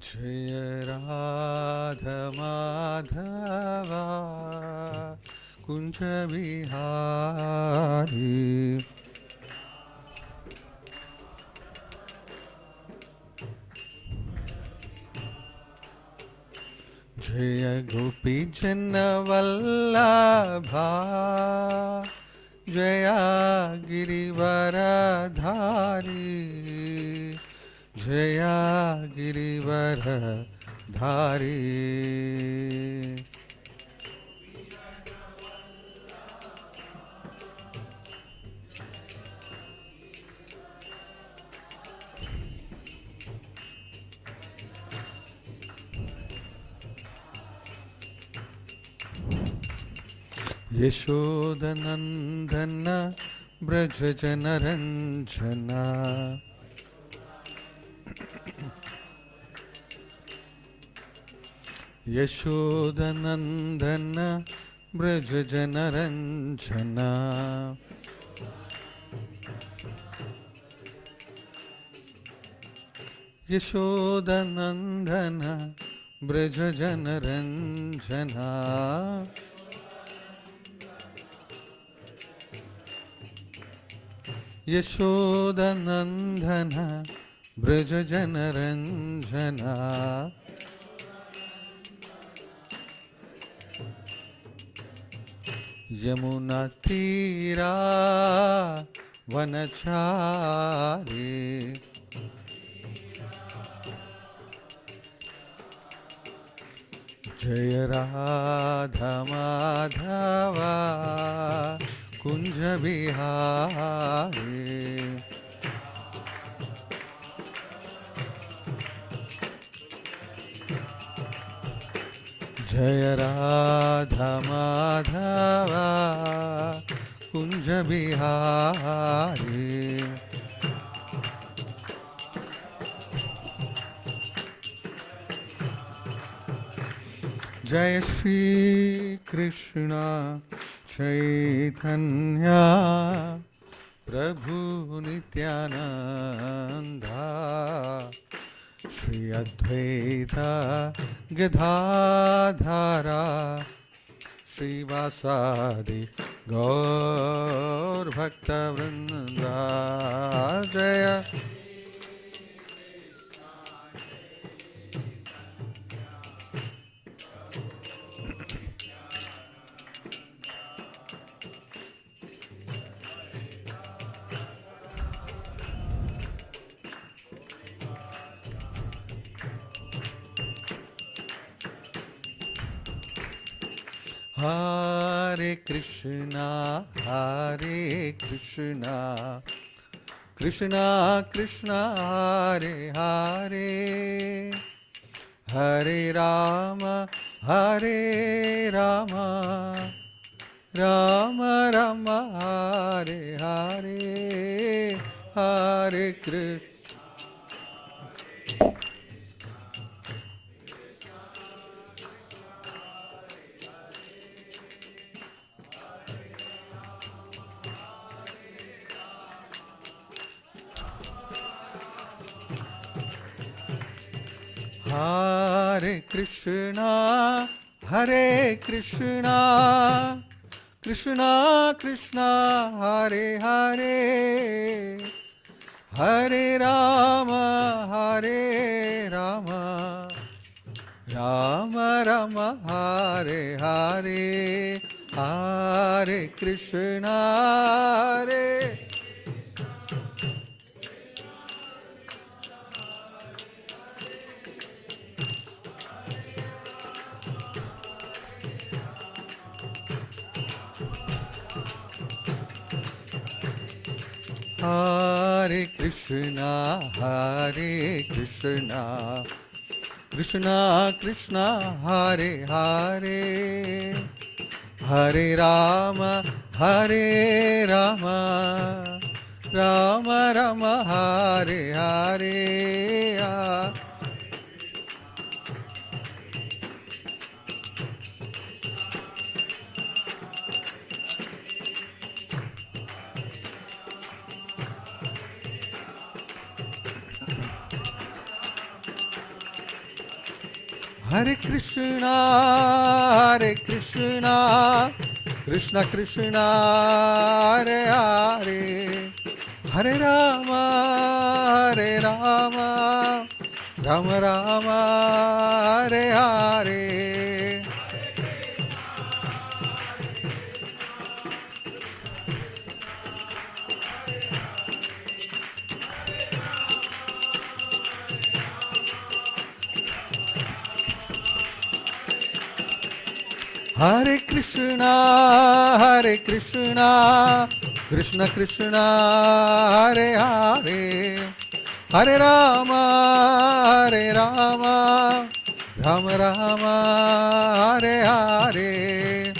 Jaya Radha Madhava Kunja Vihari Jaya Gopi Janna Vallabha Jaya Girivaradhari Jaya Girivaradhari Yashodanandana Brajajana Ranjana Yashodanandana Brajajana Ranjana Yashodanandana Brajajana Ranjana Yashodanandana Brajajana Ranjana Yamuna Tira Vanachari Jaya Radha Madhava Kunja Vihari Jaya Radha Madhava Kunja Vihari Jaya Shri Krishna Chaitanya Prabhu Nityananda Shri Advaita Gadadhara Shri Vasadi Gaur Bhakta Vrinda Jaya Hare Krishna, Hare Krishna, Krishna Krishna, Hare Hare, Hare Rama, Hare Rama, Rama Rama, Hare Hare, Hare Krishna. Hare Krishna, Hare Krishna, Krishna Krishna, Hare Hare, Hare Rama, Hare Rama, Rama Rama, Hare Hare, Hare Krishna, Hare Hare Krishna, Hare Krishna, Krishna Krishna, Hare Hare, Hare Rama, Hare Rama, Rama Rama, Hare Hare. Hare Krishna, Hare Krishna, Krishna Krishna, Hare Hare, Hare Rama, Hare Rama, Rama Rama, Hare Hare. Hare Krishna, Hare Krishna, Krishna Krishna, Hare Hare, Hare Rama, Hare Rama, Rama Rama, Hare Hare.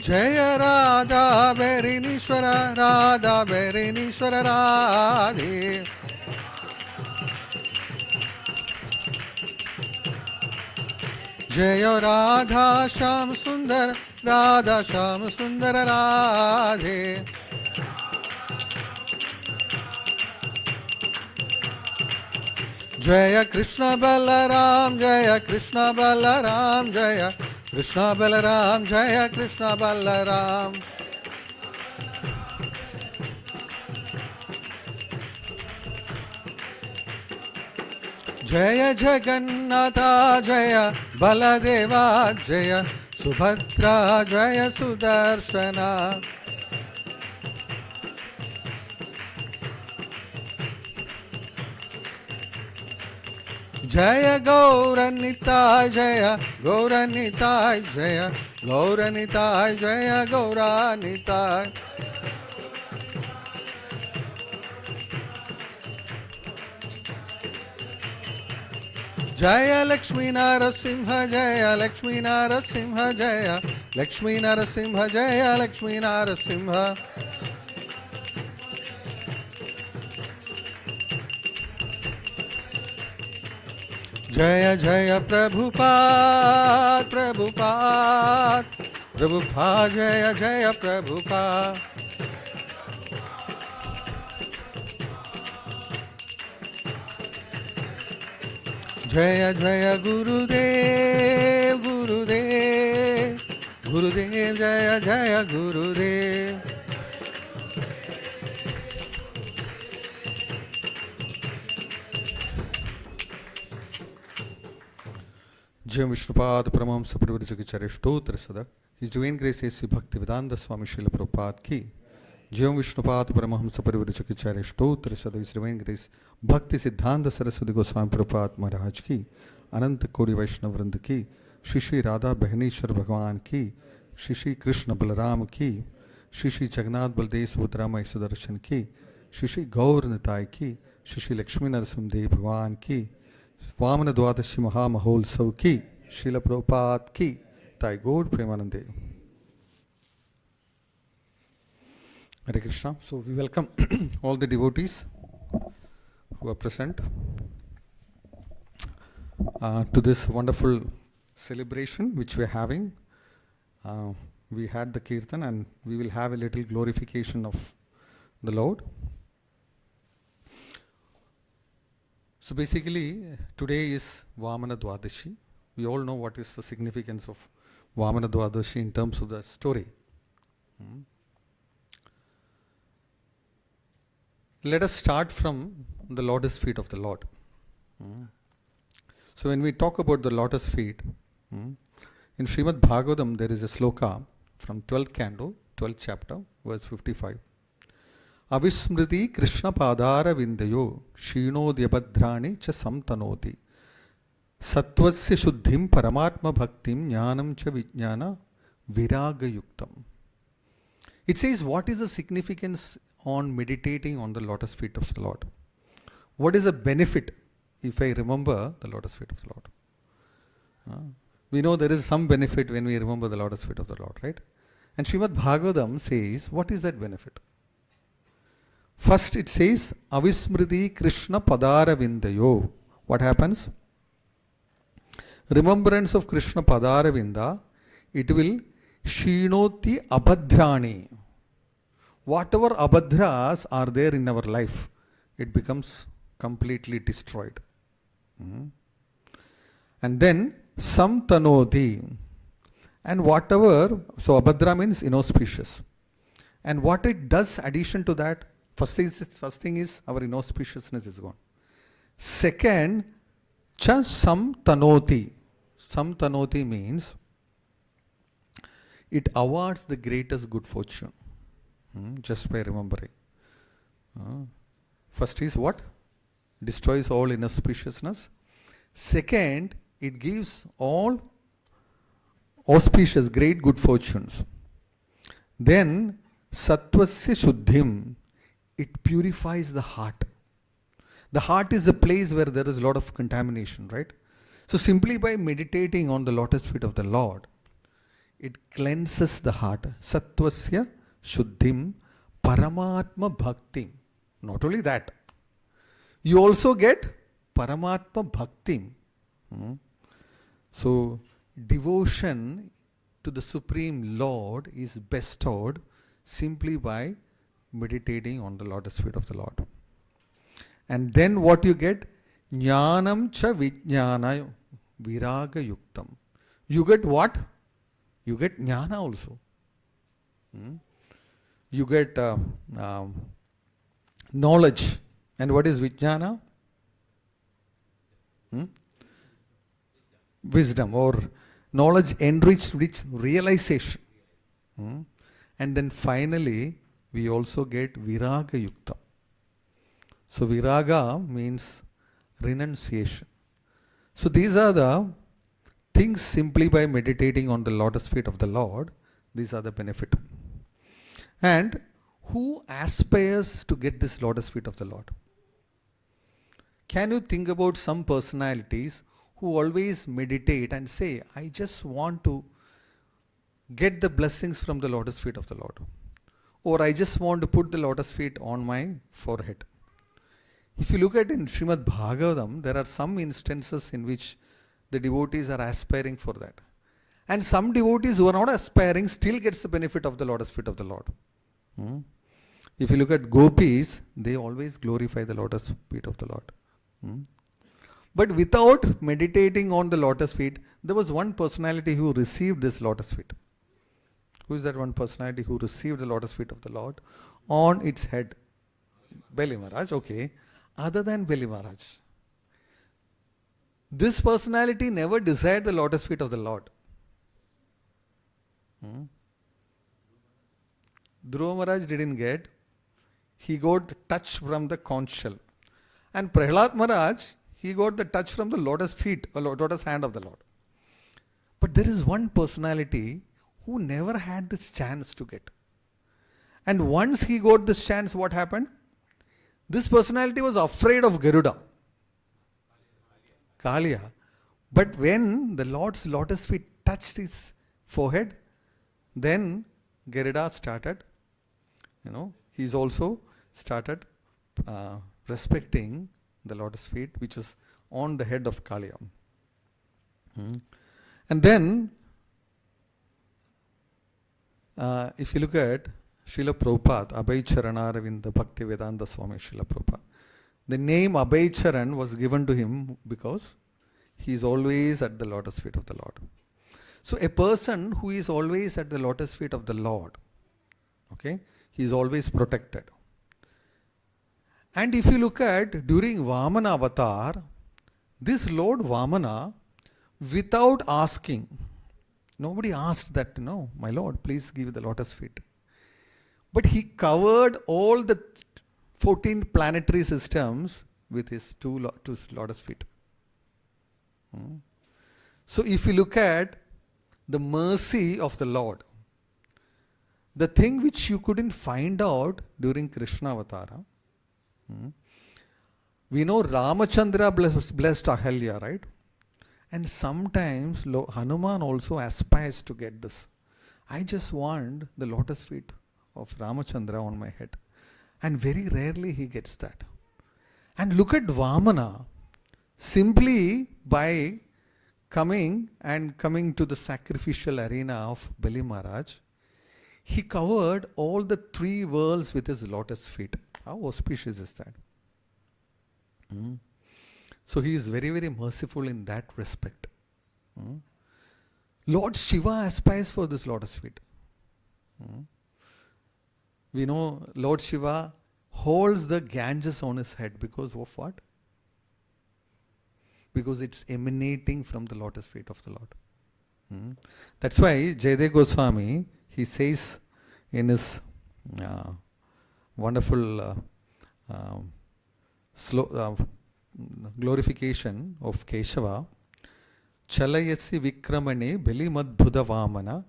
Jaya Radha Berinishwara, Radha Berinishwara Radhe. Jaya Radha Sham Sundar, Radha Sham Sundar Radhe. Jaya Krishna Balaram, Jaya Krishna Balaram, Jaya Krishna Balaram, Jaya Krishna Balaram. Jaya Jagannatha, Jaya Baladeva, Jaya Subhadra, Jaya Sudarshana. Jaya Gauranita, Jaya Gauranita, Jaya Gauranita, Jaya Gauranita. Jaya Lakshmi Narasimha, Jaya Lakshmi Narasimha, Jaya Lakshmi Narasimha, Jaya Lakshmi Narasimha. Jaya Jaya Prabhupada, Prabhupada, Prabhupada, Jaya Jaya Prabhupada. Jaya Jaya Gurudev, Gurudev, Gurudev, Jaya Jaya Gurudev. Jai Vishnupad Paramahamsa Parivrajagacharya Stotra Sada. His Divine Grace A.C. Bhaktivedanta Swami Prabhupada ki. Jai Vishnupad Paramahamsa Parivrajagacharya Stotra Sada. His Divine Grace Bhakti Siddhanta Saraswati Goswami Prabhupada Maharaj ki. Ananta Kodi Vaishnav Vrand ki. Shri Shri Radha Bhaganeshwar Bhagavan ki. Shri Shri Krishna Balaram ki. Shri Shri Jagannath Baldev Subhadra Mai Sudarshan ki. Shri Shri Gaur Nitai ki. Shri Shri Lakshmi Narasimha Bhagavan ki. Vamanadeva Maha Maholsav ki. Srila Prabhupada ki. Thai Gaur Premanande. Hare Krishna. So we welcome all the devotees who are present to this wonderful celebration which we are having. We had the kirtan and we will have a little glorification of the Lord. So basically, today is Vamana Dwadashi. We all know what is the significance of Vamana Dwadashi in terms of the story. Let us start from the lotus feet of the Lord. So when we talk about the lotus feet, in Srimad Bhagavatam there is a sloka from 12th canto, 12th chapter, verse 55. Avismriti Krishna Padara Vindayo Shinodhyabhadrani cha samtanoti Sattvasya Shuddhim Paramatma Bhaktim Jnanam cha Vijnana Viraga Yuktam. It says, what is the significance on meditating on the lotus feet of the Lord? What is the benefit if I remember the lotus feet of the Lord? We know there is some benefit when we remember the lotus feet of the Lord, right? And Srimad Bhagavatam says, what is that benefit? First it says, Avismriti Krishna Padara Vindayo. What happens? remembrance of Krishna Padaravinda, it will Shinoti Abhadrani. Whatever abhadras are there in our life, it becomes completely destroyed. And then Samtanodi. And whatever, so abhadra means inauspicious. And what it does, addition to that, first thing is our inauspiciousness is gone. Second, cha samtanoti. Samtanoti means it awards the greatest good fortune. Just by remembering. First is what? Destroys all inauspiciousness. Second, it gives all auspicious, great good fortunes. Then, sattvasya shuddhim, it purifies the heart. The heart is a place where there is a lot of contamination, right? So simply by meditating on the lotus feet of the Lord, it cleanses the heart. Sattvasya shuddhim paramatma bhaktim. Not only that, you also get paramatma bhaktim. So devotion to the Supreme Lord is bestowed simply by meditating on the lotus feet of the Lord. And then what you get? Jnanam cha vijnana viraga yuktam. You get what? You get jnana also. You get knowledge. And what is vijnana? Wisdom or knowledge enriched with realization. And then finally, we also get viraga yukta. So viraga means renunciation. So these are the things simply by meditating on the lotus feet of the Lord. These are the benefit. And who aspires to get this lotus feet of the Lord? Can you think about some personalities who always meditate and say, I just want to get the blessings from the lotus feet of the Lord. Or I just want to put the lotus feet on my forehead. If you look at in Srimad Bhagavatam, there are some instances in which the devotees are aspiring for that. And some devotees who are not aspiring still gets the benefit of the lotus feet of the Lord. If you look at gopis, they always glorify the lotus feet of the Lord. But without meditating on the lotus feet, there was one personality who received this lotus feet. Who is that one personality who received the lotus feet of the Lord on its head? Bali Maharaj, okay. Other than Bali Maharaj, this personality never desired the lotus feet of the Lord. Dhruva Maharaj didn't get. He got touch from the conch shell. And Prahlad Maharaj, he got the touch from the lotus feet, or lotus hand of the Lord. But there is one personality who never had this chance to get. And once he got this chance, what happened? This personality was afraid of Garuda, Kaliya. But when the Lord's lotus feet touched his forehead, then Garuda started, he's also started respecting the lotus feet, which is on the head of Kaliya. And then, if you look at Srila Prabhupada, Abhay Charanaravinda Bhaktivedanta Swami Srila Prabhupada, the name Abhay Charan was given to him because he is always at the lotus feet of the Lord. So a person who is always at the lotus feet of the Lord, okay, he is always protected. And if you look at during Vamana avatar, this Lord Vamana, without asking, nobody asked that, my Lord, please give the lotus feet. But he covered all the 14 planetary systems with his two lotus feet. So if you look at the mercy of the Lord, the thing which you couldn't find out during Krishna Avatara, we know Ramachandra blessed Ahalya, right? And sometimes Hanuman also aspires to get this. I just want the lotus feet of Ramachandra on my head. And very rarely he gets that. And look at Vamana. Simply by coming to the sacrificial arena of Bali Maharaj, he covered all the three worlds with his lotus feet. How auspicious is that? So he is very, very merciful in that respect. Lord Shiva aspires for this lotus feet. We know Lord Shiva holds the Ganges on his head because of what? Because it's emanating from the lotus feet of the Lord. That's why Jayadeva Goswami, he says in his wonderful glorification of Keshava, Chalayasi Vikramane Beli Madbhuda Vamana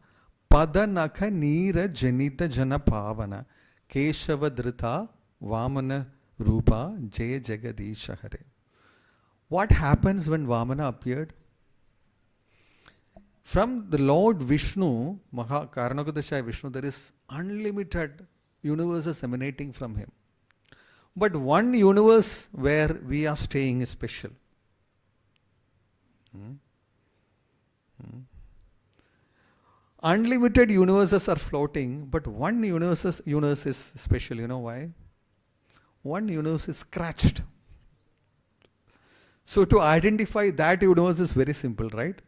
Padanaka Neera Janita Jana Pavana Keshava Drita Vamana Rupa Jaya Jagadisha Hare. What happens when Vamana appeared? From the Lord Vishnu, Karanakadashaya Vishnu, there is unlimited universes emanating from him. But one universe where we are staying is special. Unlimited universes are floating, but one universe is special. You know why? One universe is scratched. So to identify that universe is very simple, right?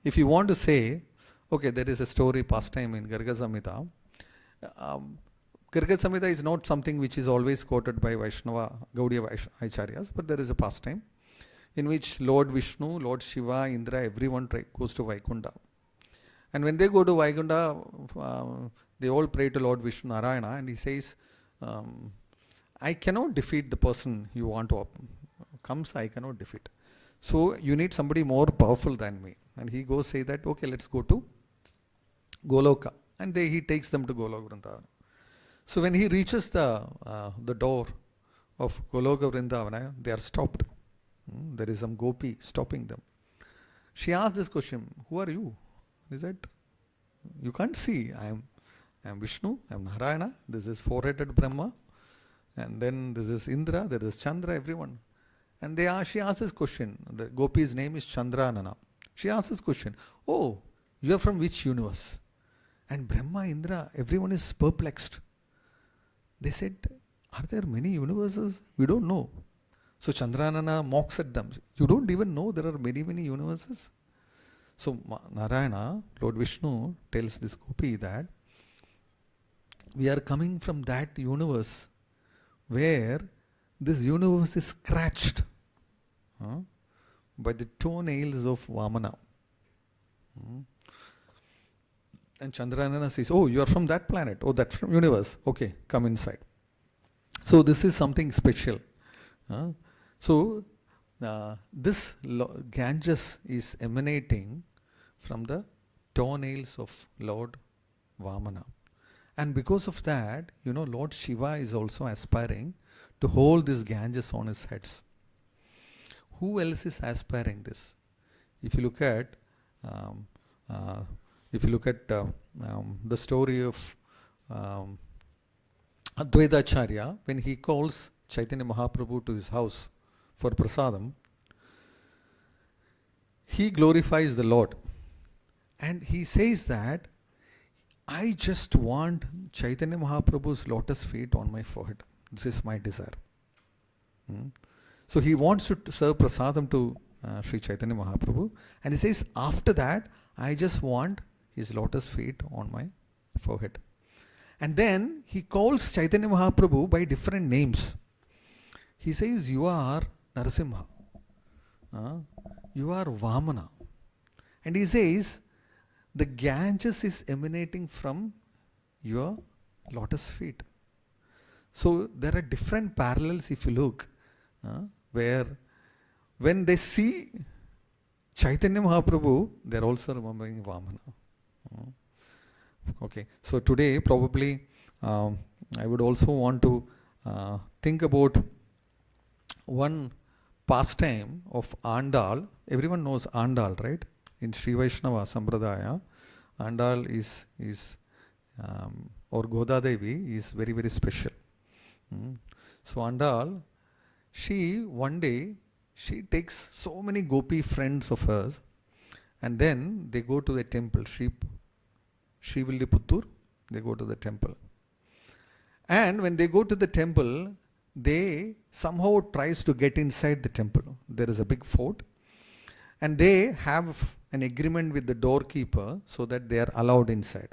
If you want to say, okay, there is a story, pastime in Garga Samhita. Garga Samhita is not something which is always quoted by Vaishnava, Gaudiya Acharyas, but there is a pastime in which Lord Vishnu, Lord Shiva, Indra, everyone goes to Vaikunta. And when they go to Vaikunta, they all pray to Lord Vishnu Narayana, and he says, I cannot defeat the person you want to comes, I cannot defeat. So you need somebody more powerful than me. And he goes say that, okay, let's go to Goloka. And he takes them to Goloka Vrindavana. So when he reaches the door of Goloka Vrindavana, they are stopped. There is some gopi stopping them. She asked this question, who are you? He said, you can't see. I am Vishnu, I am Narayana, this is four-headed Brahma, and then this is Indra, there is Chandra, everyone. And she asked this question. The gopi's name is Chandranana. She asked this question, oh, you are from which universe? And Brahma, Indra, everyone is perplexed. They said, are there many universes? We don't know. So Chandranana mocks at them. You don't even know there are many, many universes? So Narayana, Lord Vishnu, tells this gopi that we are coming from that universe where this universe is scratched by the toenails of Vamana. And Chandranana says, oh, you are from that planet. Oh, that's from universe. Okay, come inside. So this is something special. This Ganges is emanating from the toenails of Lord Vamana. And because of that, Lord Shiva is also aspiring to hold this Ganges on his heads. Who else is aspiring this? If you look at the story of Advaita Acharya, when he calls Chaitanya Mahaprabhu to his house for prasadam, he glorifies the Lord. And he says that, I just want Chaitanya Mahaprabhu's lotus feet on my forehead. This is my desire. So he wants to serve prasadam to Sri Chaitanya Mahaprabhu. And he says, after that, I just want his lotus feet on my forehead. And then he calls Chaitanya Mahaprabhu by different names. He says, you are Narasimha. You are Vamana. And he says, the Ganges is emanating from your lotus feet. So there are different parallels if you look, where when they see Chaitanya Mahaprabhu, they are also remembering Vamana. Okay, so today probably I would also want to think about one pastime of Andal. Everyone knows Andal, right? In Sri Vaishnava Sampradaya, Andal is or Godadevi is very, very special. So Andal, one day she takes so many gopi friends of hers And then they go to the temple, Shivilliputtur, they go to the temple. And when they go to the temple, they somehow tries to get inside the temple. There is a big fort, and they have an agreement with the doorkeeper so that they are allowed inside.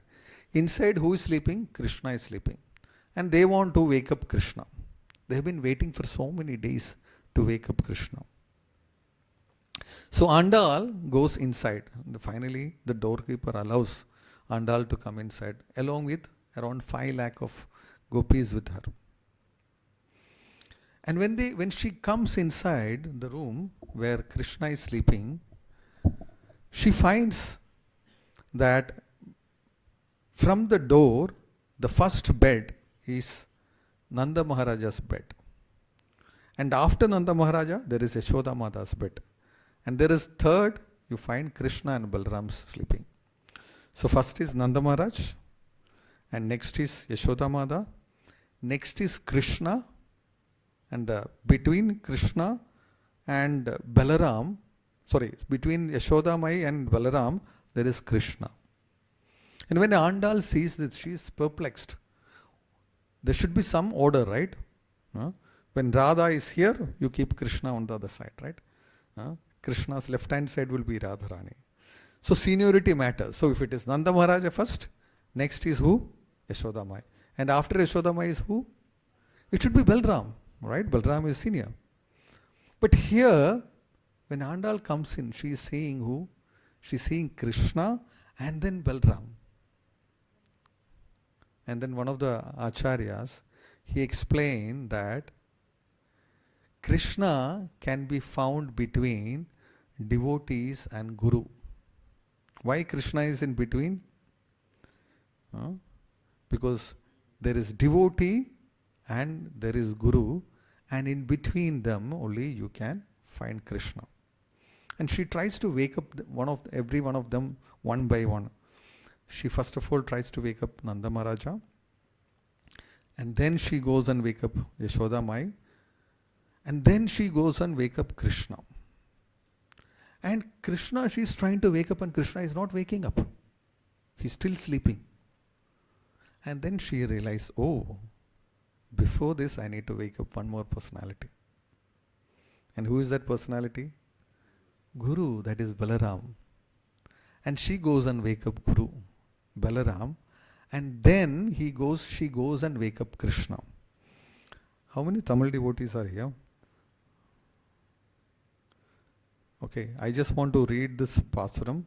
Inside, who is sleeping? Krishna is sleeping. And they want to wake up Krishna. They have been waiting for so many days to wake up Krishna. So Andal goes inside. Finally, the doorkeeper allows Andal to come inside, along with around 5 lakh of gopis with her. And when she comes inside the room where Krishna is sleeping, she finds that from the door, the first bed is Nanda Maharaja's bed. And after Nanda Maharaja, there is Yashoda Mata's bed. And there is third, you find Krishna and Balaram sleeping. So first is Nanda Maharaj, and next is Yashoda Mata, next is Krishna, and between Krishna and Balaram, between Yashoda Mai and Balaram, there is Krishna. And when Andal sees this, she is perplexed. There should be some order, right? When Radha is here, you keep Krishna on the other side, right? Krishna's left hand side will be Radharani. So seniority matters. So if it is Nanda Maharaja first, next is who? Yashoda Mai. And after Yashoda Mai is who? It should be Balram, right? Balram is senior. But here, when Andal comes in, she is seeing who? She is seeing Krishna and then Balram. And then one of the acharyas, he explained that Krishna can be found between devotees and Guru. Why Krishna is in between? Because there is devotee and there is Guru, and in between them only you can find Krishna. And she tries to wake up every one of them one by one. She first of all tries to wake up Nanda Maharaja, and then she goes and wake up Yashoda Mai, and then she goes and wake up Krishna. And Krishna, she is trying to wake up, and Krishna is not waking up. He's still sleeping. And then she realized, oh, before this I need to wake up one more personality. And who is that personality? Guru, that is Balaram. And she goes and wake up Guru, Balaram, and then she goes and wake up Krishna. How many Tamil devotees are here? Okay, I just want to read this Pasuram.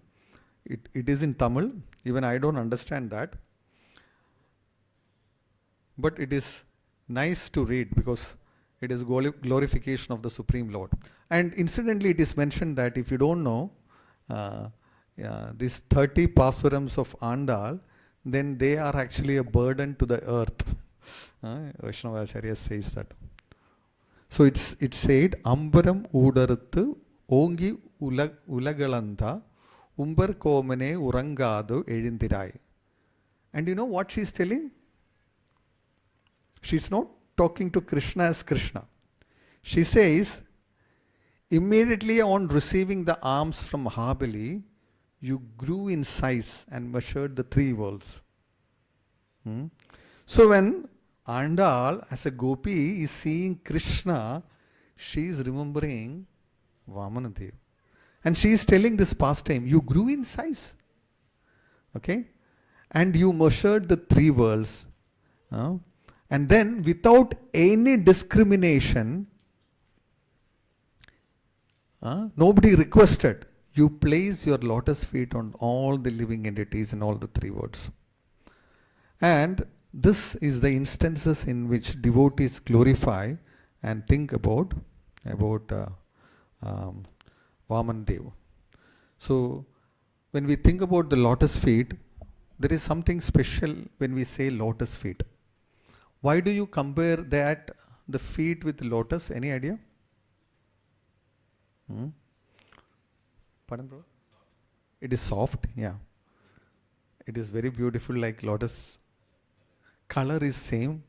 It is in Tamil. Even I don't understand that. But it is nice to read because it is glorification of the Supreme Lord. And incidentally, it is mentioned that if you don't know, these 30 Pasurams of Andal, then they are actually a burden to the earth. Vaishnava Acharya says that. So it said, Ambaram Udarathu Ongi Ulagalanta Umbar Komane Urangadu Edindirai. And you know what she is telling? She is not talking to Krishna as Krishna. She says, immediately on receiving the alms from Mahabali, you grew in size and measured the 3 worlds. So when Andal as a gopi is seeing Krishna, she is remembering Vamanadeva. And she is telling this pastime, you grew in size. Okay? And you measured the 3 worlds. And then without any discrimination, nobody requested, you place your lotus feet on all the living entities in all the 3 worlds. And this is the instances in which devotees glorify and think about Vamanadeva. So when we think about the lotus feet, there is something special when we say lotus feet. Why do you compare the feet with lotus? Any idea? Pardon, bro? It is soft, yeah. It is very beautiful like lotus. Color is same.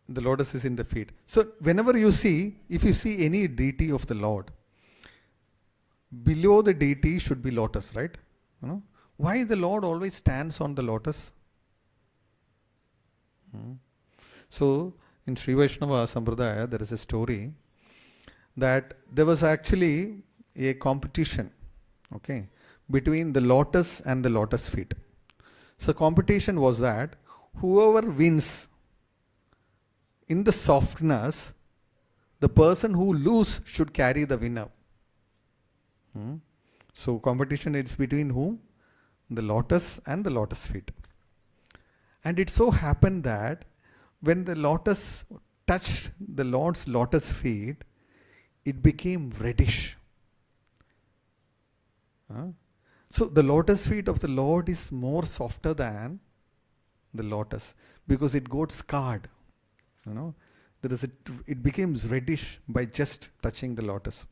The lotus is in the feet. So whenever you see, if you see any deity of the Lord, below the deity should be lotus, right? You know, why the Lord always stands on the lotus? So in Sri Vaishnava Sampradaya, there is a story that there was actually a competition, okay, between the lotus and the lotus feet. So competition was that whoever wins in the softness, the person who loses should carry the winner. So competition is between whom? The lotus and the lotus feet. And it so happened that when the lotus touched the Lord's lotus feet, it became reddish. So the lotus feet of the Lord is more softer than the lotus because it got scarred. You know, it becomes reddish by just touching the lotus.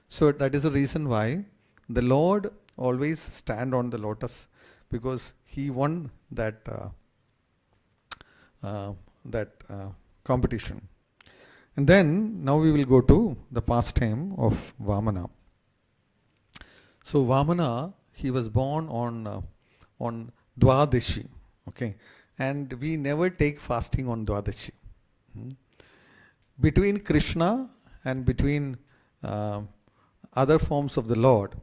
So that is the reason why the Lord always stand on the lotus, because he won that competition. And then now we will go to the pastime of Vamana. So Vamana, he was born on Dwadashi, okay, and we never take fasting on Dwadashi. Between Krishna and between other forms of the Lord,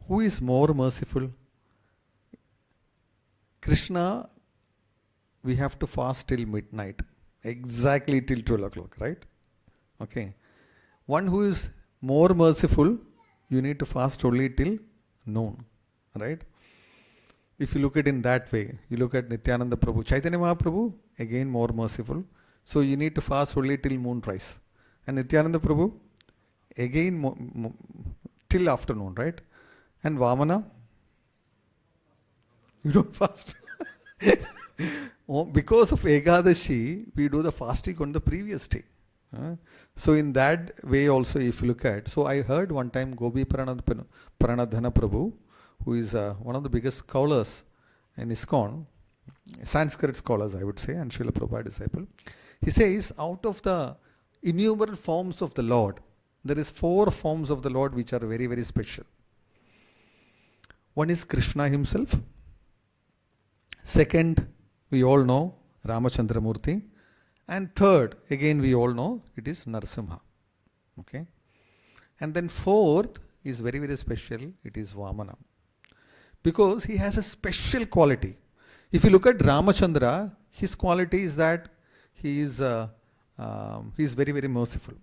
who is more merciful? Krishna, we have to fast till midnight, exactly till 12 o'clock, right? Okay. One who is more merciful, you need to fast only till noon, right? If you look at it in that way, you look at Nityananda Prabhu, Chaitanya Mahaprabhu, again more merciful. So you need to fast only till moonrise. And Nityananda Prabhu, again till afternoon, right? And Vamana, you don't fast. Because of Ekadashi, we do the fasting on the previous day. So in that way also, if you look at, so I heard one time Gopi Pranadhana Prabhu, who is one of the biggest scholars in ISKCON, Sanskrit scholars I would say, and Srila Prabhupada disciple. He says, out of the innumerable forms of the Lord, there is 4 forms of the Lord which are very, very special. One is Krishna himself. Second, we all know Ramachandra Murthy. And third, again we all know, it is Narasimha. Okay. And then fourth is very, very special, it is Vamana. Because he has a special quality. If you look at Ramachandra, his quality is that he is very, very merciful.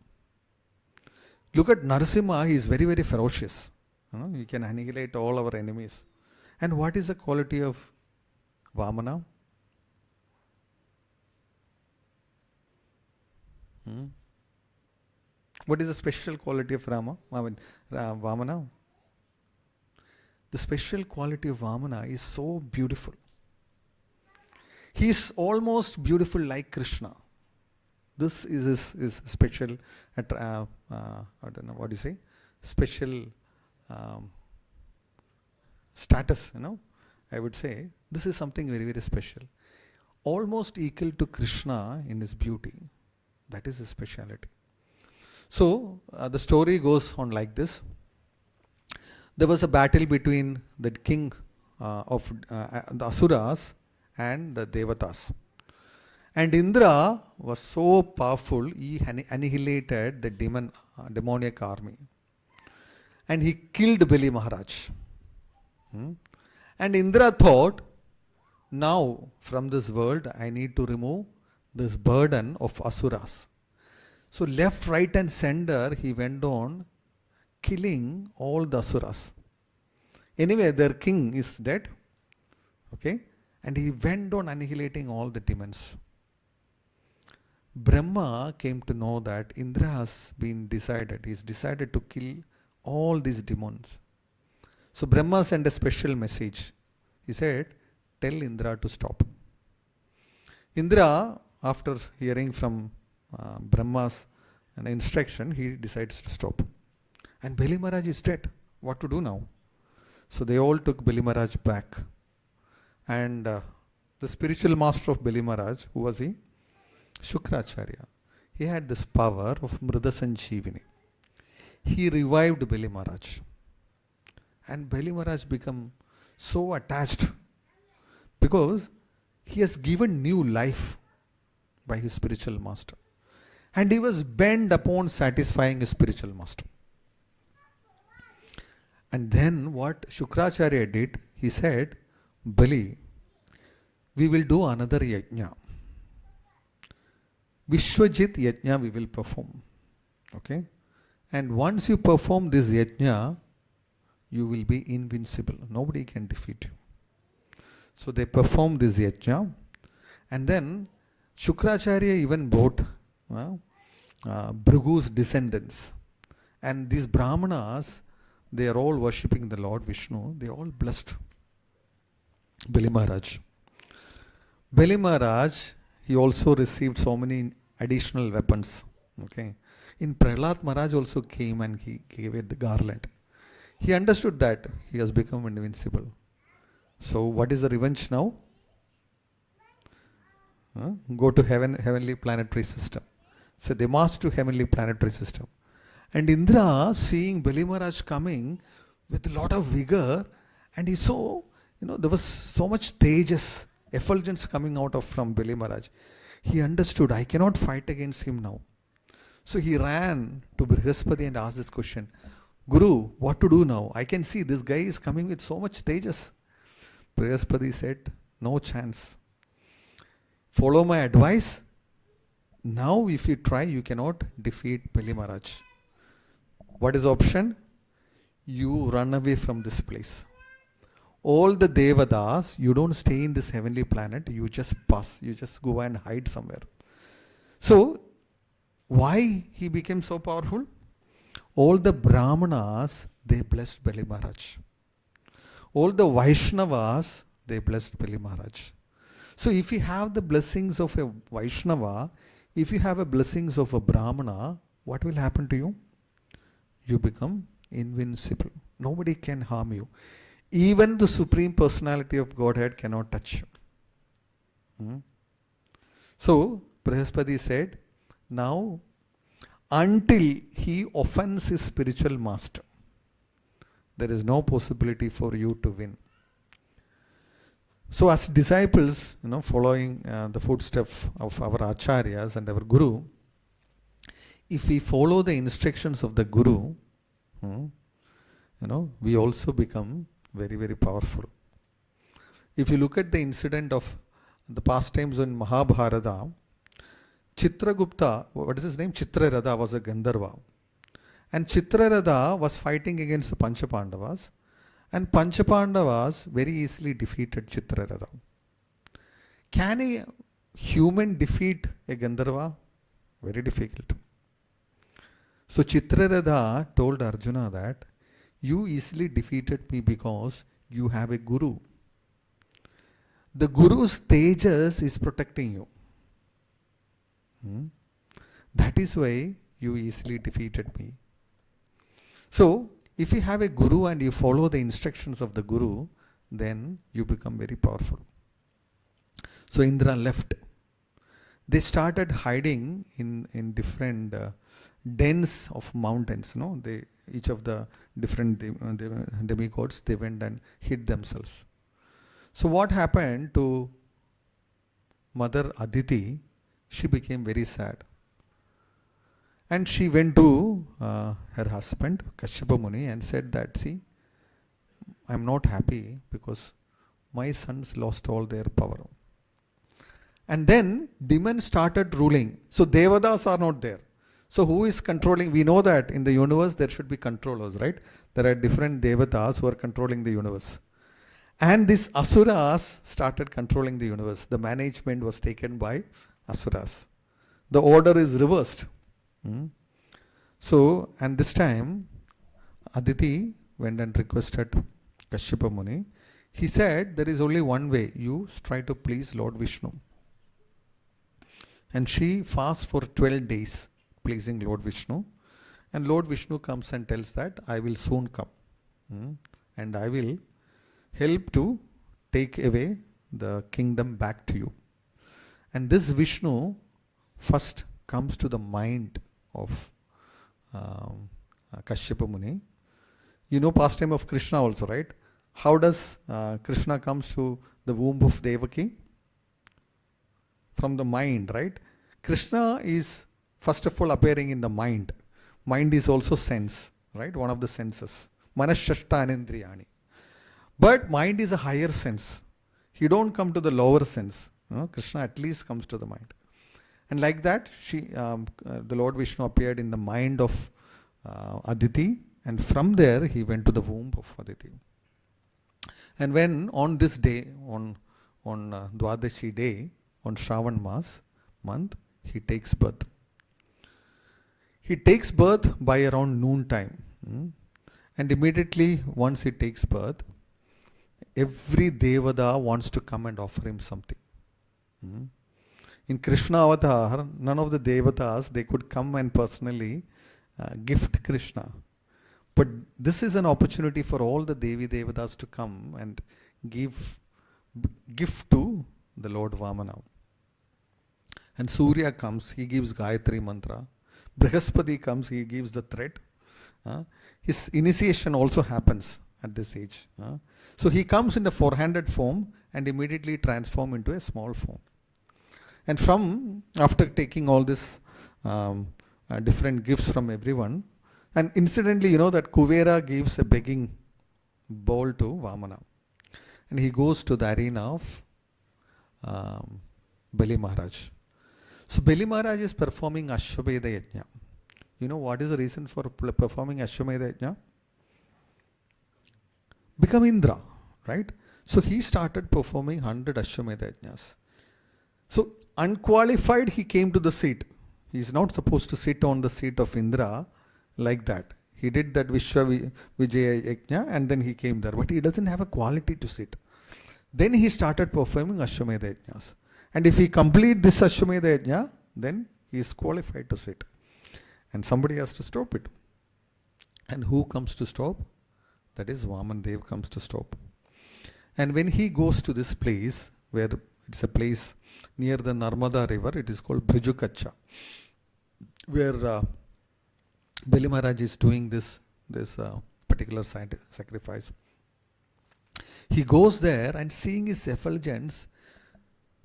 Look at Narasimha, he is very, very ferocious. He can annihilate all our enemies. And what is the quality of Vamana? What is the special quality of Vamana? The special quality of Vamana is so beautiful. He is almost beautiful like Krishna. This is his special, I don't know what you say, special status, I would say. This is something very, very special. Almost equal to Krishna in his beauty. That is his speciality. So the story goes on like this. There was a battle between the king of the Asuras and the Devatas. And Indra was so powerful, he annihilated the demoniac army. And he killed Bali Maharaj. And Indra thought, now from this world I need to remove this burden of Asuras. So left, right and center he went on killing all the Asuras. Anyway, their king is dead. Okay? And he went on annihilating all the demons. Brahma came to know that Indra has been decided. He's decided to kill all these demons. So Brahma sent a special message. He said, tell Indra to stop. Indra, after hearing from Brahma's instruction, he decides to stop. And Bali Maharaj is dead. What to do now? So they all took Bali Maharaj back. And the spiritual master of Bali Maharaj, who was he? Shukracharya. He had this power of Mrida Sanjeevini. He revived Bali Maharaj. And Bali Maharaj become so attached because he has given new life by his spiritual master. And he was bent upon satisfying his spiritual master. And then what Shukracharya did, he said, Bali, we will do another yajna. Vishwajit yajna we will perform. Okay? And once you perform this yajna, you will be invincible. Nobody can defeat you. So they performed this yajna. And then Shukracharya even brought Bhrugu's descendants. And these Brahmanas, they are all worshipping the Lord Vishnu. They all blessed Bali Maharaj. Bali Maharaj, he also received so many additional weapons. Okay. In Prahlad Maharaj also came and he gave it the garland. He understood that he has become invincible. So what is the revenge now? Go to heavenly planetary system. So they marched to heavenly planetary system. And Indra, seeing Bali Maharaj coming with a lot of vigor, and he saw, there was so much tejas, effulgence coming out from Bali Maharaj. He understood, I cannot fight against him now. So he ran to Brihaspati and asked this question, Guru, what to do now? I can see this guy is coming with so much tejas. Brihaspati said, no chance. Follow my advice. Now if you try, you cannot defeat Bali Maharaj. What is the option? You run away from this place. All the Devadas, you don't stay in this heavenly planet, you just pass, you just go and hide somewhere. So, why he became so powerful? All the Brahmanas, they blessed Bali Maharaj. All the Vaishnavas, they blessed Bali Maharaj. So if you have the blessings of a Vaishnava, if you have the blessings of a Brahmana, what will happen to you? You become invincible. Nobody can harm you. Even the Supreme Personality of Godhead cannot touch you. So, Brihaspati said, now, until he offends his spiritual master, there is no possibility for you to win. So, as disciples, following the footsteps of our Acharyas and our Guru, if we follow the instructions of the Guru, we also become very, very powerful. If you look at the incident of the pastimes in Mahabharata, Chitragupta, what is his name? Chitraratha was a Gandharva. And Chitraratha was fighting against the Panchapandavas. And Panchapandavas very easily defeated Chitraratha. Can a human defeat a Gandharva? Very difficult. So Chitraratha told Arjuna that you easily defeated me because you have a guru. The guru's tejas is protecting you. That is why you easily defeated me. So, if you have a guru and you follow the instructions of the guru, then you become very powerful. So Indra left. They started hiding in different dens of mountains. Each of the different demigods, they went and hid themselves. So what happened to Mother Aditi? She became very sad. And she went to her husband, Kashyapa Muni, and said that, see, I am not happy because my sons lost all their power. And then demons started ruling. So Devadas are not there. So who is controlling? We know that in the universe there should be controllers, right? There are different Devatas who are controlling the universe. And these Asuras started controlling the universe. The management was taken by Asuras. The order is reversed. So, and this time, Aditi went and requested Kashyapa Muni. He said, there is only one way. You try to please Lord Vishnu. And she fasts for 12 days, pleasing Lord Vishnu. And Lord Vishnu comes and tells that, I will soon come. And I will help to take away the kingdom back to you. And this Vishnu first comes to the mind of Kashyapa Muni. You know pastime of Krishna also, right? How does Krishna comes to the womb of Devaki? From the mind, right? Krishna is first of all appearing in the mind. Mind is also sense, right? One of the senses. Manashashtanendriyani. But mind is a higher sense. He don't come to the lower sense. Krishna at least comes to the mind. And like that, the Lord Vishnu appeared in the mind of Aditi, and from there he went to the womb of Aditi. And when on this day, on Dwadashi day, on Shravan Mas month, he takes birth. He takes birth by around noon time. And immediately once he takes birth, every Devada wants to come and offer him something. In Krishna avatar, none of the Devatas, they could come and personally gift Krishna. But this is an opportunity for all the Devi Devatas to come and give gift to the Lord Vamana. And Surya comes, he gives Gayatri Mantra. Brihaspati comes, he gives the thread. His initiation also happens at this age. So he comes in the four-handed form and immediately transforms into a small form. And after taking all this different gifts from everyone, and incidentally, you know that Kuvera gives a begging bowl to Vamana. And he goes to the arena of Bali Maharaj. So Bali Maharaj is performing Ashwamedha Yajna. You know what is the reason for performing Ashwamedha Yajna? Become Indra, right? So he started performing 100 Ashwamedha Yajnas. So unqualified, he came to the seat. He is not supposed to sit on the seat of Indra like that. He did that Vishwa Vijaya Yajna and then he came there. But he doesn't have a quality to sit. Then he started performing Ashwamedha Yajnas. And if he complete this Ashwamedha Yajna, then he is qualified to sit. And somebody has to stop it. And who comes to stop? That is Vamanadeva comes to stop. And when he goes to this place, where it's a place near the Narmada river, it is called Brijukacha, where Bali Maharaj is doing this particular sacrifice. He goes there and seeing his effulgence,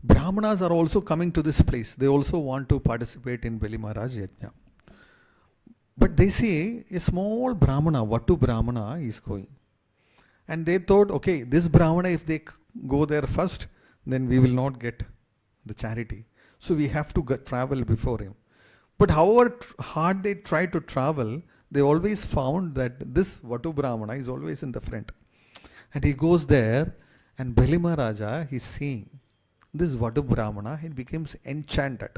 Brahmanas are also coming to this place. They also want to participate in Bali Maharaj Yajna. But they see a small Brahmana, Vatu Brahmana is going. And they thought, okay, this Brahmana, if they go there first, then we will not get the charity. So we have to travel before him. But however hard they try to travel, they always found that this Vatu Brahmana is always in the front. And he goes there, and Bali Maharaja, he's seeing this Vatu Brahmana, he becomes enchanted.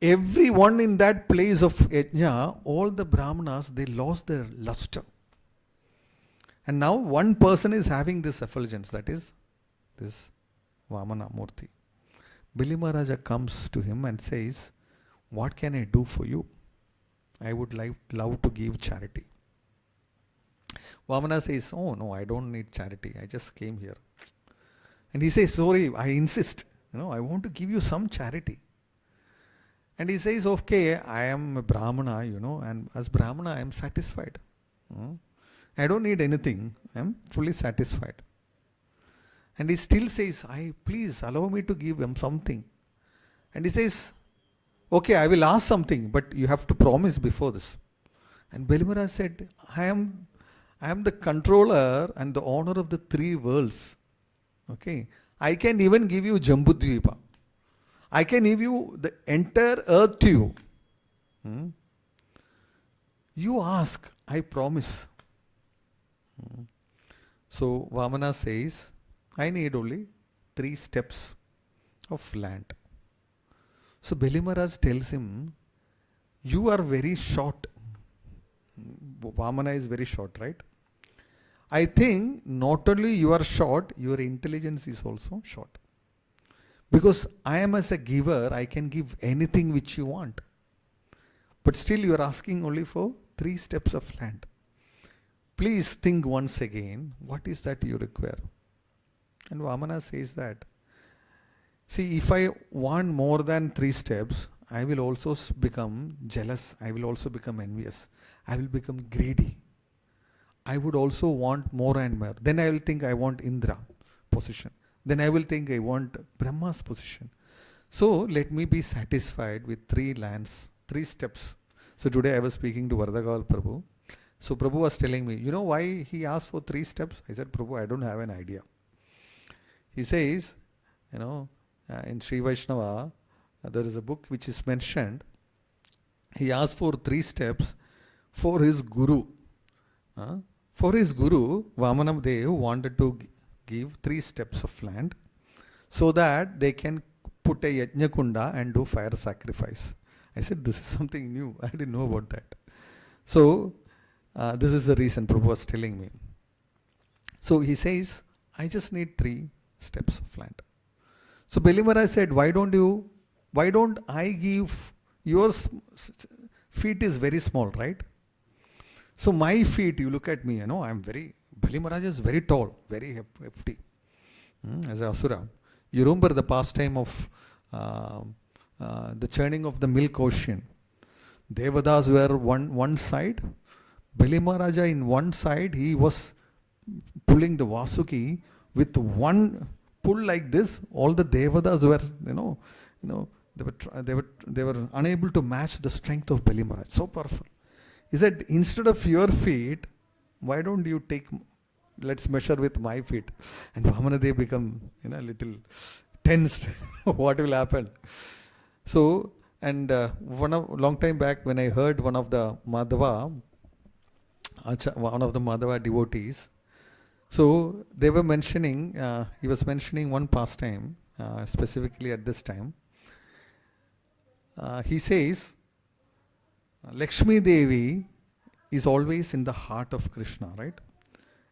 Everyone in that place of Yajna, all the Brahmanas, they lost their luster. And now one person is having this effulgence, that is this Vamana Murti. Bali Maharaja comes to him and says, what can I do for you? I would love to give charity. Vamana says, oh no, I don't need charity. I just came here. And he says, sorry, I insist. I want to give you some charity. And he says, okay, I am a Brahmana, and as Brahmana I am satisfied. I don't need anything. I am fully satisfied. And he still says, please allow me to give him something. And he says, okay, I will ask something, but you have to promise before this. And Bali Maharaj said, I am the controller and the owner of the three worlds. Okay, I can even give you Jambudvipa. I can give you the entire earth to you. You ask, I promise. So Vamana says, I need only 3 steps of land. So Bali Maharaj tells him, you are very short. Vamana is very short, right? I think not only you are short, your intelligence is also short. Because I am as a giver, I can give anything which you want. But still you are asking only for 3 steps of land. Please think once again, what is that you require? And Vamana says that, see, if I want more than 3 steps, I will also become jealous. I will also become envious. I will become greedy. I would also want more and more. Then I will think I want Indra position. Then I will think I want Brahma's position. So let me be satisfied with 3 lands, 3 steps. So today I was speaking to Vardagaval Prabhu. So Prabhu was telling me, you know why he asked for 3 steps? I said, Prabhu, I don't have an idea. He says, in Sri Vaishnava, there is a book which is mentioned. He asked for 3 steps for his guru. For his guru, Vamanadeva wanted to give 3 steps of land so that they can put a yajna kunda and do fire sacrifice. I said, this is something new. I didn't know about that. So, this is the reason Prabhu was telling me. So he says, I just need 3 steps of land. So Beli Maharaj said, why don't I give, your feet is very small, right? So my feet, you look at me, Beli Maharaj is very tall, very hefty, as a asura. You remember the pastime of the churning of the milk ocean. Devadas were one side. Beli Maharaja in one side, he was pulling the Vasuki with one pull like this. All the Devadas were, they were unable to match the strength of Beli Maharaj. So powerful. He said, instead of your feet, why don't you take, let's measure with my feet. And Vamanadeva become, a little tensed. What will happen? So, and long time back when I heard one of the Madhava devotees, so they were mentioning, he was mentioning one pastime, specifically at this time. He says, Lakshmi Devi is always in the heart of Krishna, right?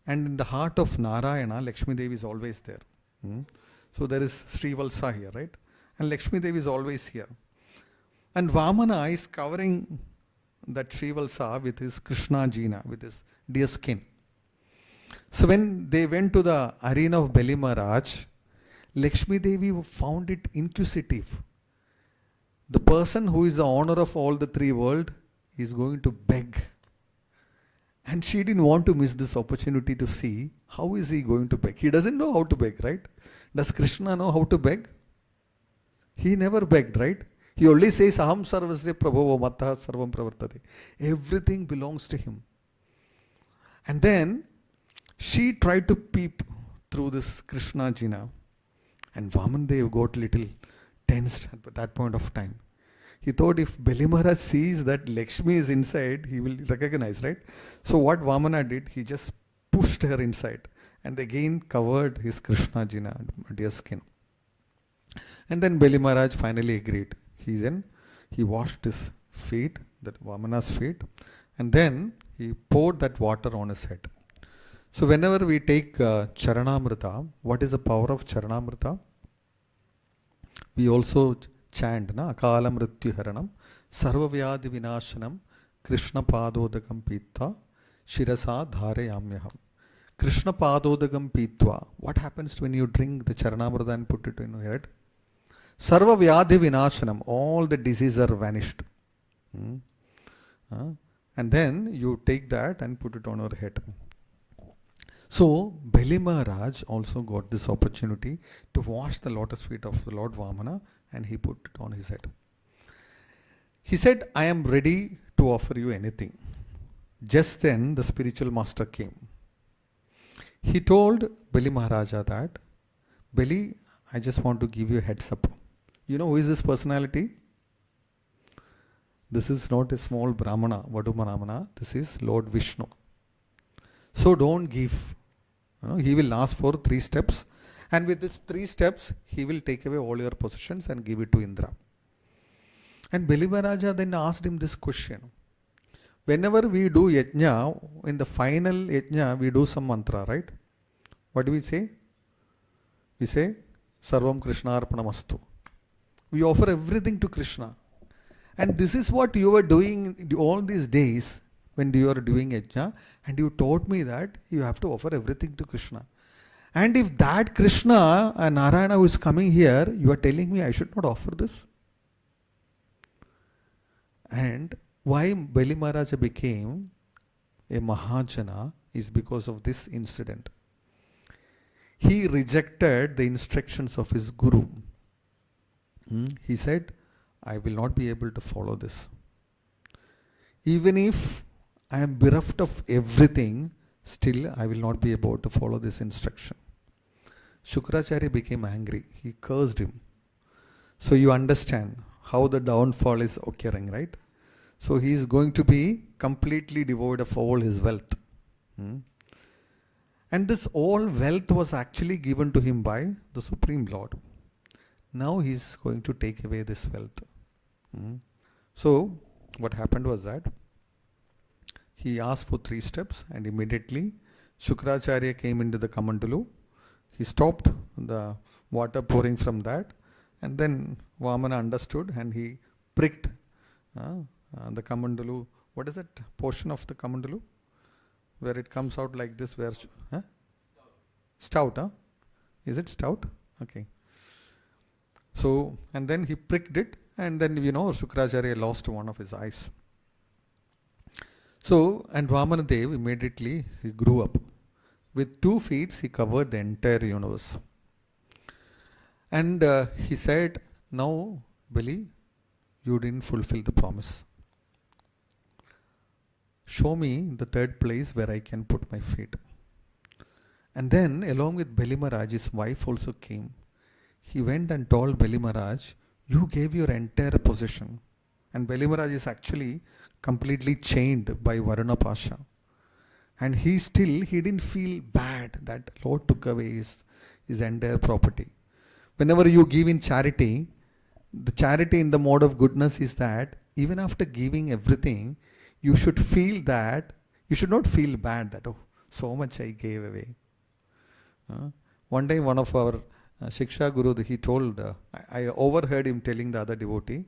And in the heart of Narayana, Lakshmi Devi is always there. So there is Srivalsa here, right? And Lakshmi Devi is always here. And Vamana is covering that Srivalsa with his Krishna Jina, with his deer skin. So when they went to the arena of Beli Maharaj, Lakshmi Devi found it inquisitive. The person who is the owner of all the 3 worlds is going to beg. And she didn't want to miss this opportunity to see how is he going to beg. He doesn't know how to beg, right? Does Krishna know how to beg? He never begged, right? He only says, Aham sarvasya prabhavo mattah sarvam pravartate. Everything belongs to him. And then she tried to peep through this Krishna Jina. And Vamanadeva got little tensed at that point of time. He thought if Beli Maharaj sees that Lakshmi is inside, he will recognize, right? So what Vamana did, he just pushed her inside and again covered his Krishna Jina, deer skin. And then Beli Maharaj finally agreed. He washed his feet, that Vamana's feet, and then he poured that water on his head. So whenever we take Charanamrita, what is the power of Charanamrita? We also chant, Akala Mrityu Haranam, Sarva Vyadhi Vinashanam, Krishna Padodakam Pitva, Shirasa Dhare Yamyaham. Krishna Padodakam Pitva. What happens when you drink the Charanamrita and put it in your head? Sarva Vyadhi Vinashanam. All the diseases are vanished. And then you take that and put it on your head. So, Beli Maharaj also got this opportunity to wash the lotus feet of the Lord Vamana and he put it on his head. He said, I am ready to offer you anything. Just then the spiritual master came. He told Beli Maharaja that, Beli, I just want to give you a heads up. You know who is this personality? This is not a small Brahmana, Vadumanamana. This is Lord Vishnu. So don't give. He will ask for 3 steps. And with these 3 steps, he will take away all your possessions and give it to Indra. And Beli Maharaja then asked him this question. Whenever we do yajna, in the final yajna, we do some mantra, right? What do we say? We say, Sarvam Krishna Arpanamastu. We offer everything to Krishna. And this is what you were doing all these days when you are doing yajna. And you taught me that you have to offer everything to Krishna. And if that Krishna and Narayana who is coming here, you are telling me I should not offer this? And why Beli Maharaja became a Mahajana is because of this incident. He rejected the instructions of his guru. He said, I will not be able to follow this. Even if I am bereft of everything, still I will not be able to follow this instruction. Shukracharya became angry. He cursed him. So you understand how the downfall is occurring, right? So he is going to be completely devoid of all his wealth. And this all wealth was actually given to him by the Supreme Lord. Now he is going to take away this wealth. So what happened was that he asked for 3 steps, and immediately Shukracharya came into the Kamandalu. He stopped the water pouring from that, and then Vamana understood and he pricked the Kamandalu. What is that portion of the Kamandalu? Where it comes out like this, where stout, huh? Is it stout? Okay. So, and then he pricked it, and then Shukracharya lost one of his eyes. So, and Vamanadeva immediately he grew up. With 2 feet he covered the entire universe. And he said, now Bali, you didn't fulfill the promise. Show me the 3rd place where I can put my feet. And then along with Bali Maharaj, his wife also came. He went and told Bali Maharaj, you gave your entire possession. And Bali Maharaj is actually completely chained by Varuna Pasha. And he didn't feel bad that Lord took away his entire property. Whenever you give in charity, the charity in the mode of goodness is that even after giving everything, you should feel that, you should not feel bad that, oh, so much I gave away. One day one of our Shiksha Guru, he told, I overheard him telling the other devotee,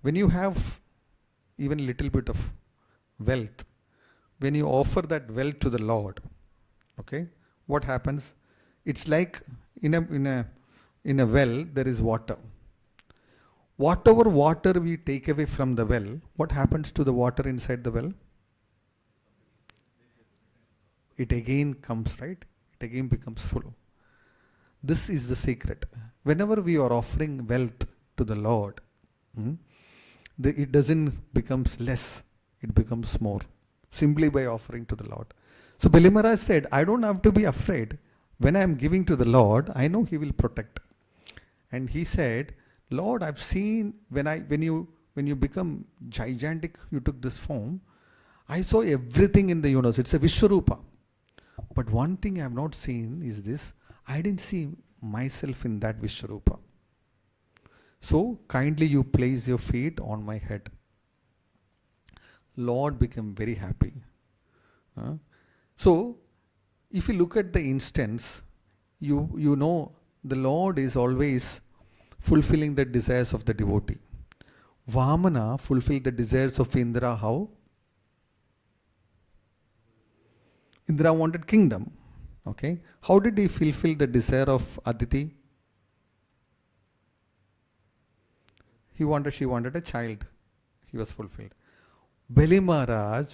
when you have even a little bit of wealth, when you offer that wealth to the Lord, okay, what happens? It's like in a well there is water. Whatever water we take away from the well, what happens to the water inside the well? It again comes, right? It again becomes full. This is the secret. Whenever we are offering wealth to the Lord, it doesn't becomes less, it becomes more, simply by offering to the Lord. So Bali Maharaj said, I don't have to be afraid. When I am giving to the Lord, I know He will protect. And he said, Lord, I've seen when you become gigantic, you took this form, I saw everything in the universe. It's a Vishwarupa. But one thing I have not seen is this, I didn't see myself in that Vishwarupa. So kindly you place your feet on my head. Lord became very happy. So if you look at the instance, you know the Lord is always fulfilling the desires of the devotee. Vamana fulfilled the desires of Indra how? Indra wanted kingdom. Okay. How did he fulfill the desire of Aditi? She wanted a child. He was fulfilled. Bali Maharaj,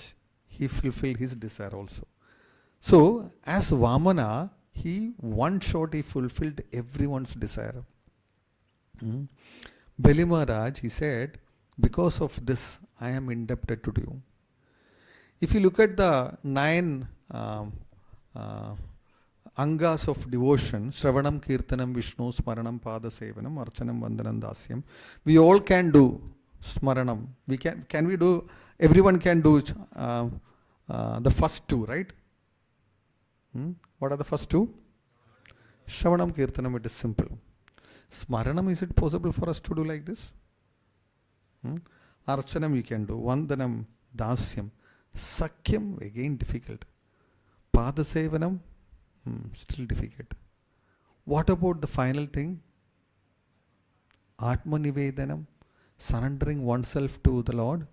he fulfilled his desire also. So, as Vamana, he fulfilled everyone's desire. Bali Maharaj, he said, because of this, I am indebted to you. If you look at the 9 angas of devotion, Shravanam, Kirtanam, Vishnu, Smaranam, Pada Sevanam, Archanam, Vandanam, Dasyam, we all can do Smaranam. Can we do, everyone can do the first 2, right? What are the first 2? Shravanam, Kirtanam, it is simple. Smaranam, is it possible for us to do like this? Archanam you can do. Vandanam, Dasyam. Sakyam, again difficult. Padasevanam, still difficult. What about the final thing? Atmanivedanam, surrendering oneself to the Lord.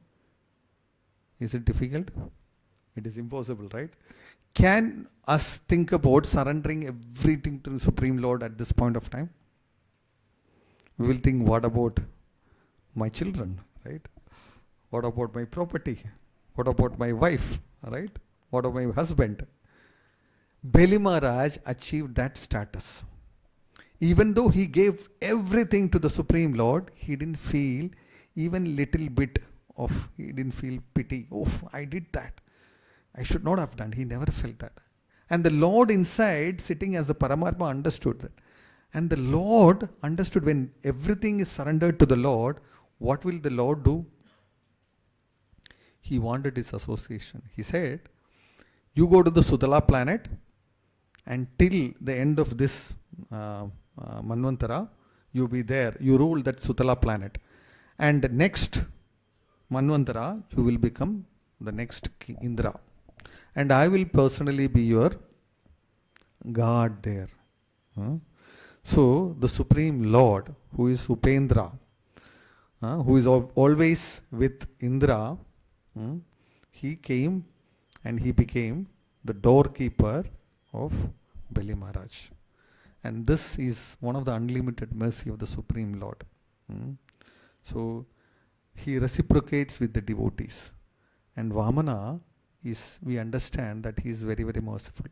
Is it difficult? It is impossible, right? Can us think about surrendering everything to the Supreme Lord at this point of time? We will think, what about my children, right? What about my property? What about my wife, right? what of my husband? Bali Maharaj achieved that status. Even though he gave everything to the Supreme Lord, he didn't feel even little bit of, he didn't feel pity. Oh, I did that. I should not have done. He never felt that. And the Lord inside, sitting as the Paramatma, understood that. And the Lord understood when everything is surrendered to the Lord, what will the Lord do? He wanted his association. He said, you go to the Sudala planet and till the end of this Manvantara, you be there. You rule that Sudala planet. And next Manvantara, you will become the next King Indra. And I will personally be your guard there. So the Supreme Lord, who is Upendra, who is always with Indra, he came and he became the doorkeeper of Bali Maharaj. And this is one of the unlimited mercy of the Supreme Lord. So he reciprocates with the devotees. And Vamana is, we understand that he is very, very merciful.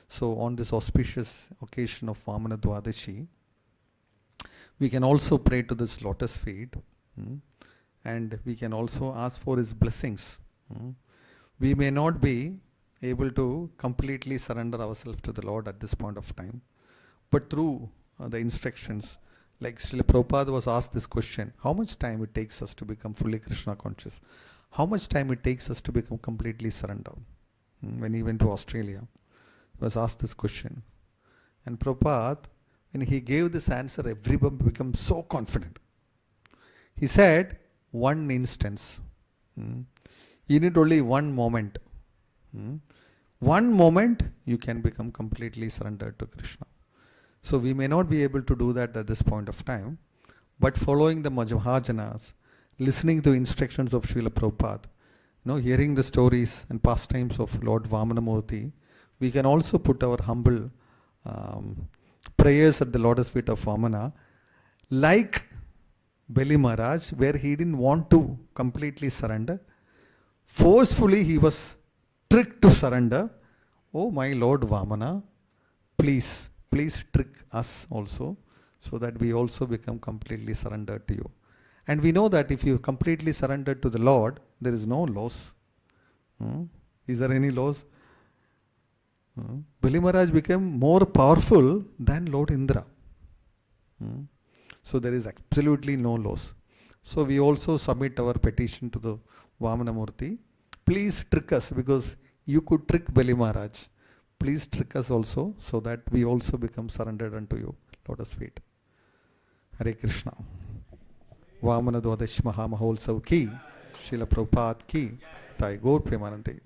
So on this auspicious occasion of Vamana Dwadashi, we can also pray to this lotus feet, and we can also ask for his blessings. We may not be able to completely surrender ourselves to the Lord at this point of time, but through the instructions, like Srila Prabhupada was asked this question, how much time it takes us to become fully Krishna conscious? How much time it takes us to become completely surrendered? When he went to Australia, he was asked this question. And Prabhupada, when he gave this answer, everyone became so confident. He said, one instance. You need only one moment. One moment, you can become completely surrendered to Krishna. So we may not be able to do that at this point of time, but following the Mahajanas, listening to instructions of Srila Prabhupada, hearing the stories and pastimes of Lord Vamanamurti, we can also put our humble prayers at the lotus feet of Vamana, like Bali Maharaj, where he didn't want to completely surrender. Forcefully he was tricked to surrender. Oh my Lord Vamana, please trick us also, so that we also become completely surrendered to you. And we know that if you completely surrender to the Lord, there is no loss. Is there any loss? Bali Maharaj became more powerful than Lord Indra. So there is absolutely no loss. So we also submit our petition to the Vamanamurti. Please trick us, because you could trick Bali Maharaj. Please trick us also, so that we also become surrendered unto you, lotus feet. Hare Krishna. Vamana Dwadash Maha Maholsav ki, Srila Prabhupada ki, Thai Gaur Premanande.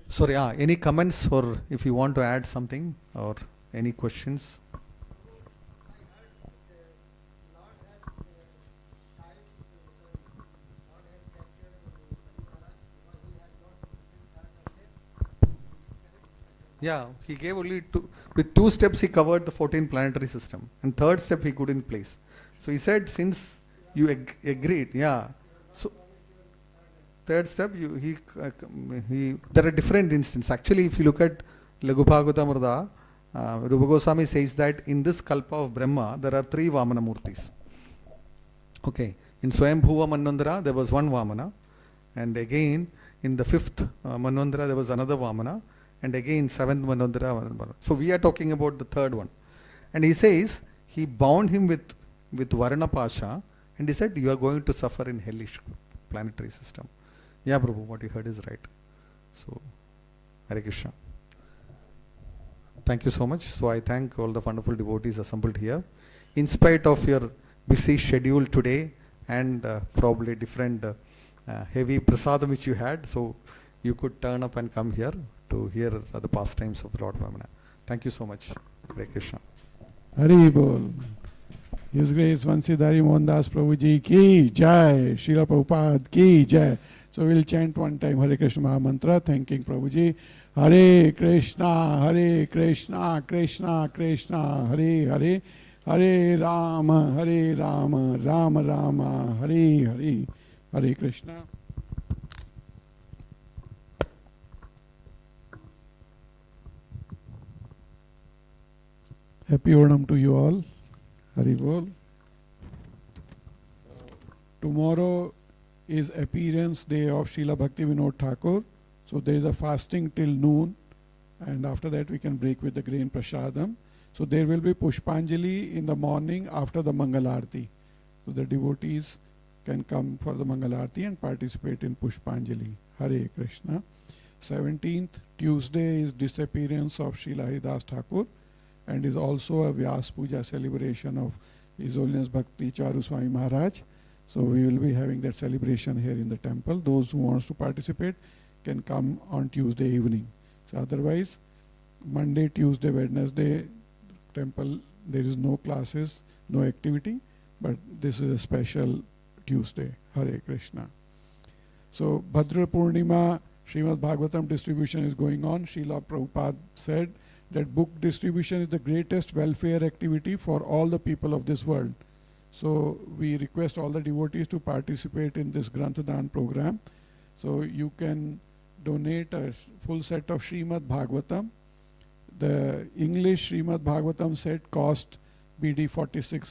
Sorry, any comments, or if you want to add something, or any questions? Yeah, he gave only with 2 steps he covered the 14 planetary system, and 3rd step he couldn't place. So he said, since you agreed, so 3rd step, there are different instances. Actually, if you look at Laghu Bhagavatamrita, Rupa Goswami says that in this Kalpa of Brahma, there are 3 Vamana Murtis. Okay, in Swayambhuva Manvantara, there was 1 Vamana, and again in the 5th Manvantara, there was another Vamana, and again 7th Manvantara. So we are talking about the 3rd one. And he says, he bound him with Varna Pasha, and he said, you are going to suffer in hellish planetary system. Yeah, Prabhu, what you heard is right. So, Hare Krishna. Thank you so much. So I thank all the wonderful devotees assembled here. In spite of your busy schedule today and probably different heavy prasadam which you had, so you could turn up and come here to hear the pastimes of Lord Vamana. Thank you so much. Hare Krishna. Hari Bol. His Grace Vamsidhari Mohandas Prabhuji ki jai. Srila Prabhupada ki jai. So we'll chant one time Hare Krishna Maha Mantra, thanking Prabhuji. Hare Krishna, Krishna Krishna, Hare Hare, Hare Rama, Hare Rama, Rama Rama, Hare Hare, Hare Krishna. Happy Onam to you all. Hari Bol. Tomorrow is appearance day of Srila Bhaktivinoda Thakur. So there is a fasting till noon, and after that we can break with the grain prasadam. So there will be Pushpanjali in the morning after the Mangalarti. So the devotees can come for the Mangalarti and participate in Pushpanjali. Hare Krishna. 17th Tuesday is disappearance of Srila Haridas Thakur, and is also a Vyas Puja celebration of His Holiness Bhakti Charu Swami Maharaj. So we will be having that celebration here in the temple. Those who wants to participate can come on Tuesday evening. So otherwise, Monday, Tuesday, Wednesday, temple, there is no classes, no activity, but this is a special Tuesday. Hare Krishna. So Bhadra Purnima, Srimad Bhagavatam distribution is going on. Srila Prabhupada said that book distribution is the greatest welfare activity for all the people of this world. So we request all the devotees to participate in this Granthadan program. So you can donate a full set of Srimad Bhagavatam. The English Srimad Bhagavatam set cost BD 46